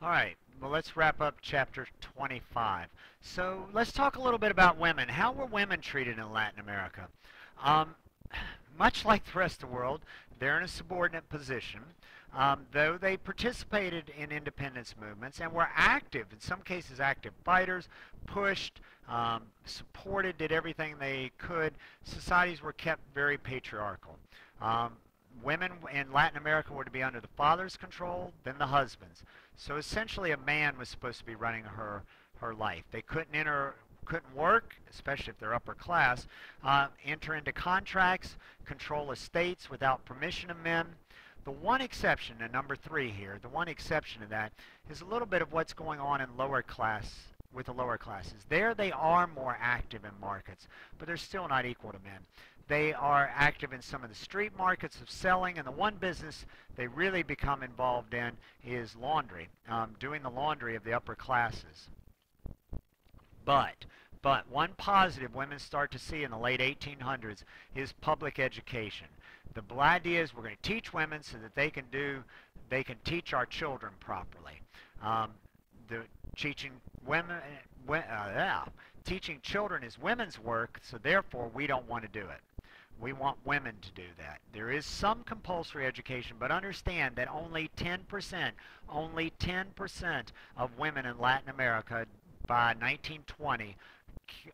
All right, well, let's wrap up chapter 25. So let's talk a little bit about women. How were women treated in Latin America? Um, Much like the rest of the world, they're in a subordinate position. Though they participated in independence movements and were active, in some cases active fighters, pushed, supported, did everything they could, societies were kept very patriarchal. Um, Women in Latin America were to be under the father's control, then the husband's. So essentially a man was supposed to be running her life. They couldn't work, especially if they're upper class, enter into contracts, control estates without permission of men. The one exception, and number 3 here, the one exception to that is a little bit of what's going on in lower class with the lower classes. There they are more active in markets, but they're still not equal to men. They are active in some of the street markets of selling, and the one business they really become involved in is laundry, doing the laundry of the upper classes. But one positive women start to see in the late 1800s is public education. The idea is we're going to teach women so that they can teach our children properly. The teaching women, teaching children is women's work, so therefore we don't want to do it. We want women to do that. There is some compulsory education, but understand that only 10% of women in Latin America by 1920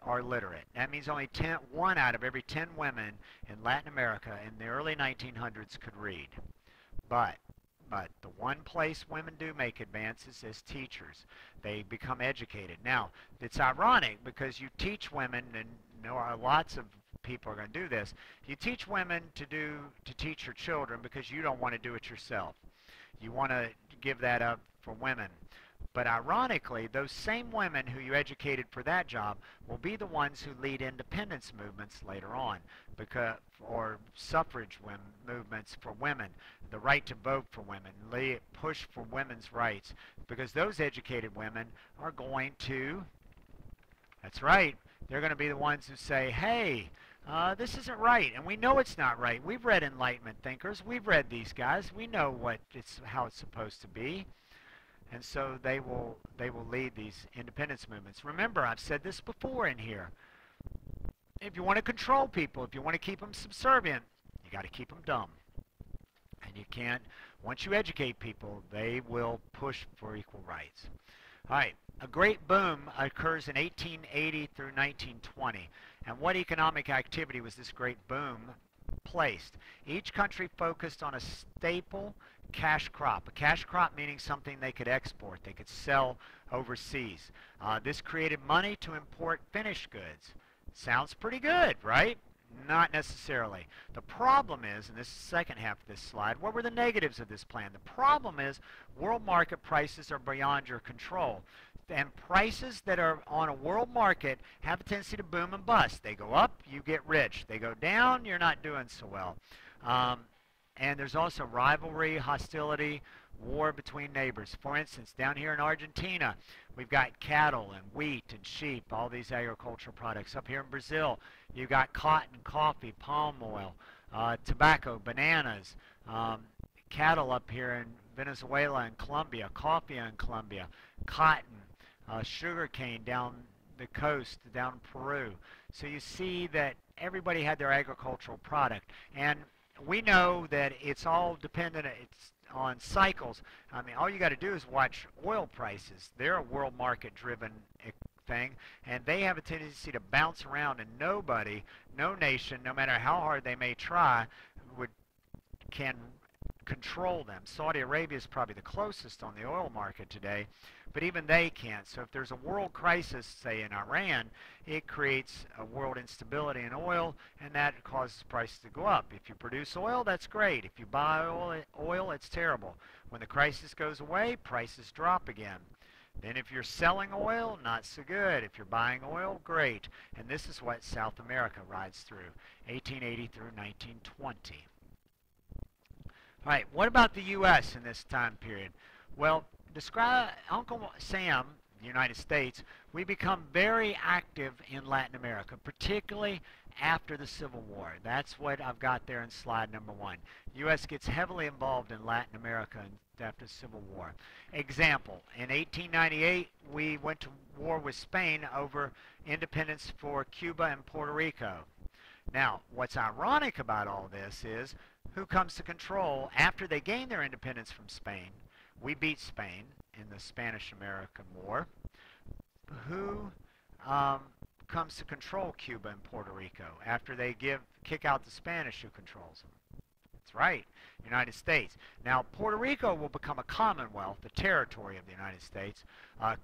are literate. That means only 1 out of every 10 women in Latin America in the early 1900s could read. But the one place women do make advances is teachers. They become educated. Now, it's ironic because you teach women, and lots of people are going to do this. You teach women to teach your children because you don't want to do it yourself. You want to give that up for women. But ironically, those same women who you educated for that job will be the ones who lead independence movements later on, or suffrage movements for women, the right to vote for women, push for women's rights, because those educated women are going to, that's right, they're going to be the ones who say, hey, this isn't right, and we know it's not right. We've read Enlightenment thinkers. We've read these guys. We know how it's supposed to be. And so they will lead these independence movements. Remember, I've said this before in here. If you want to control people, if you want to keep them subservient, you got to keep them dumb. And you can't, once you educate people, they will push for equal rights. All right, a great boom occurs in 1880 through 1920. And what economic activity was this great boom placed? Each country focused on a staple cash crop. A cash crop meaning something they could export, they could sell overseas. This created money to import finished goods. Sounds pretty good, right? Not necessarily. The problem is, and this is the second half of this slide, what were the negatives of this plan? The problem is world market prices are beyond your control. And prices that are on a world market have a tendency to boom and bust. They go up, you get rich. They go down, you're not doing so well. And there's also rivalry, hostility, war between neighbors. For instance, down here in Argentina, we've got cattle and wheat and sheep, all these agricultural products. Up here in Brazil, you've got cotton, coffee, palm oil, tobacco, bananas, cattle up here in Venezuela and Colombia, coffee in Colombia, cotton, sugarcane down the coast, down in Peru. So you see that everybody had their agricultural product. And we know that it's all dependent on cycles. I mean, all you got to do is watch oil prices. They're a world market driven thing, and they have a tendency to bounce around, and nobody, no nation, no matter how hard they may try, can control them. Saudi Arabia is probably the closest on the oil market today, but even they can't. So if there's a world crisis, say in Iran, it creates a world instability in oil, and that causes prices to go up. If you produce oil, that's great. If you buy oil, it's terrible. When the crisis goes away, prices drop again. Then if you're selling oil, not so good. If you're buying oil, great. And this is what South America rides through, 1880 through 1920. All right, what about the U.S. in this time period? Well, Uncle Sam, the United States, we become very active in Latin America, particularly after the Civil War. That's what I've got there in slide number 1. U.S. gets heavily involved in Latin America after the Civil War. Example, in 1898, we went to war with Spain over independence for Cuba and Puerto Rico. Now, what's ironic about all this is who comes to control after they gain their independence from Spain. We beat Spain in the Spanish-American War. Who comes to control Cuba and Puerto Rico after they kick out the Spanish? Who controls them? That's right, United States. Now, Puerto Rico will become a commonwealth, a territory of the United States.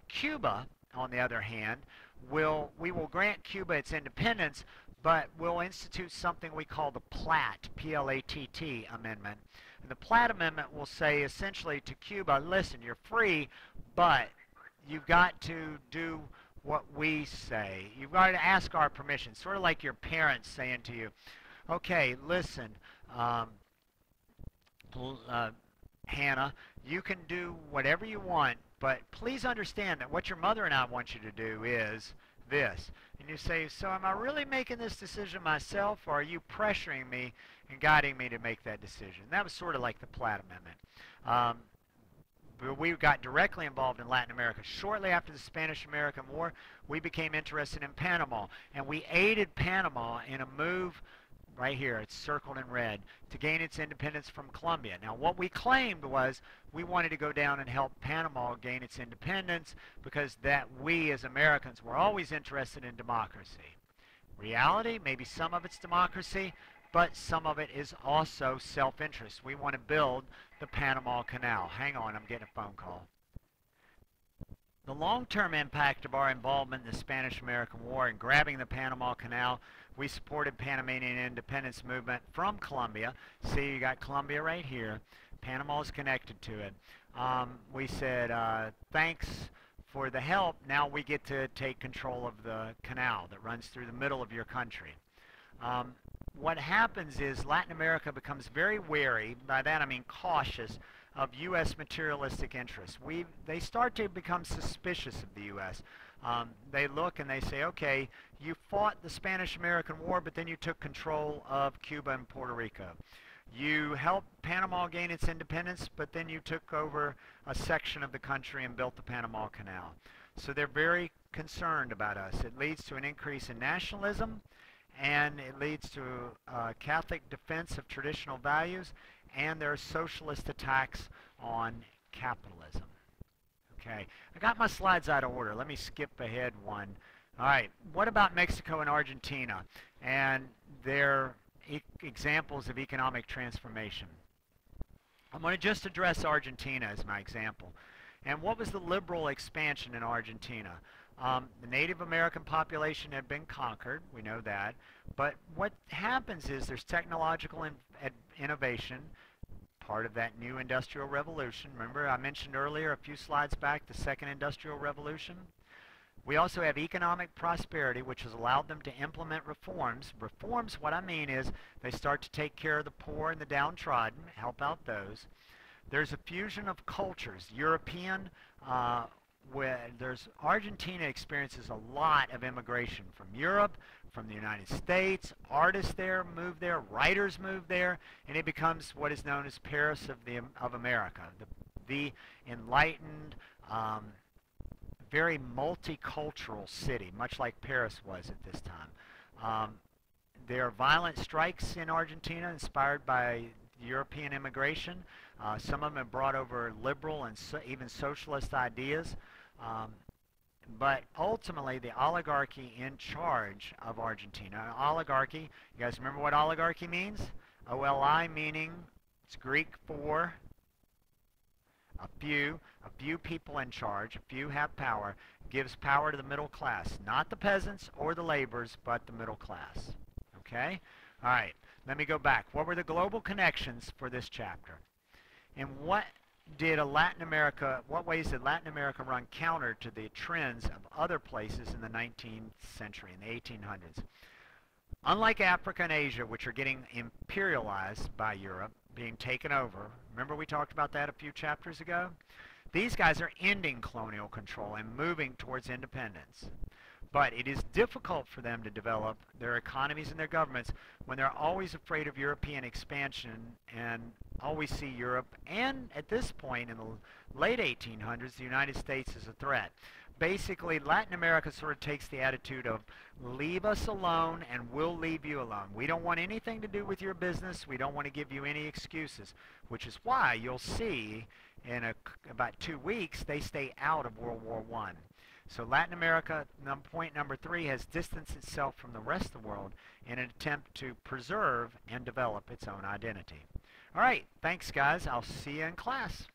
Cuba, on the other hand, we will grant Cuba its independence, but we'll institute something we call the Platt, P-L-A-T-T amendment. And the Platt amendment will say essentially to Cuba, listen, you're free, but you've got to do what we say. You've got to ask our permission. Sort of like your parents saying to you, okay, listen, Hannah, you can do whatever you want, but please understand that what your mother and I want you to do is this. And you say, so am I really making this decision myself, or are you pressuring me and guiding me to make that decision? That was sort of like the Platt Amendment. But we got directly involved in Latin America. Shortly after the Spanish-American War, we became interested in Panama, and we aided Panama in a move right here, it's circled in red, to gain its independence from Colombia. Now, what we claimed was we wanted to go down and help Panama gain its independence because that we as Americans were always interested in democracy. Reality, maybe some of it's democracy, but some of it is also self-interest. We want to build the Panama Canal. Hang on, I'm getting a phone call. The long-term impact of our involvement in the Spanish-American War and grabbing the Panama Canal, we supported Panamanian independence movement from Colombia. See, you got Colombia right here. Panama is connected to it. We said, thanks for the help. Now we get to take control of the canal that runs through the middle of your country. What happens is Latin America becomes very wary, by that I mean cautious, of U.S. materialistic interests. They start to become suspicious of the U.S. They look and they say, okay, you fought the Spanish-American War, but then you took control of Cuba and Puerto Rico. You helped Panama gain its independence, but then you took over a section of the country and built the Panama Canal. So they're very concerned about us. It leads to an increase in nationalism, and it leads to Catholic defense of traditional values, and there are socialist attacks on capitalism. Okay, I got my slides out of order. Let me skip ahead one. All right, what about Mexico and Argentina and their examples of economic transformation? I'm going to just address Argentina as my example. And what was the liberal expansion in Argentina? The Native American population had been conquered, we know that, but what happens is there's technological innovation, part of that new industrial revolution. Remember I mentioned earlier a few slides back the second industrial revolution? We also have economic prosperity, which has allowed them to implement reforms. Reforms, what I mean is they start to take care of the poor and the downtrodden, help out those. There's a fusion of cultures, European, Argentina experiences a lot of immigration from Europe, from the United States. Artists there move there, writers move there, and it becomes what is known as Paris of America, the enlightened, very multicultural city, much like Paris was at this time. There are violent strikes in Argentina inspired by European immigration. Some of them have brought over liberal and even socialist ideas. But ultimately, the oligarchy in charge of Argentina, oligarchy, you guys remember what oligarchy means? O-L-I meaning, it's Greek for a few people in charge, a few have power, gives power to the middle class, not the peasants or the laborers, but the middle class. Okay? All right, let me go back. What were the global connections for this chapter? And what ways did Latin America run counter to the trends of other places in the 19th century, in the 1800s? Unlike Africa and Asia, which are getting imperialized by Europe, being taken over, remember we talked about that a few chapters ago? These guys are ending colonial control and moving towards independence. But it is difficult for them to develop their economies and their governments when they're always afraid of European expansion and always see Europe, and at this point in the late 1800s, the United States as a threat. Basically, Latin America sort of takes the attitude of leave us alone and we'll leave you alone. We don't want anything to do with your business. We don't want to give you any excuses, which is why you'll see in about 2 weeks they stay out of World War I. So Latin America, point number 3, has distanced itself from the rest of the world in an attempt to preserve and develop its own identity. All right, thanks guys. I'll see you in class.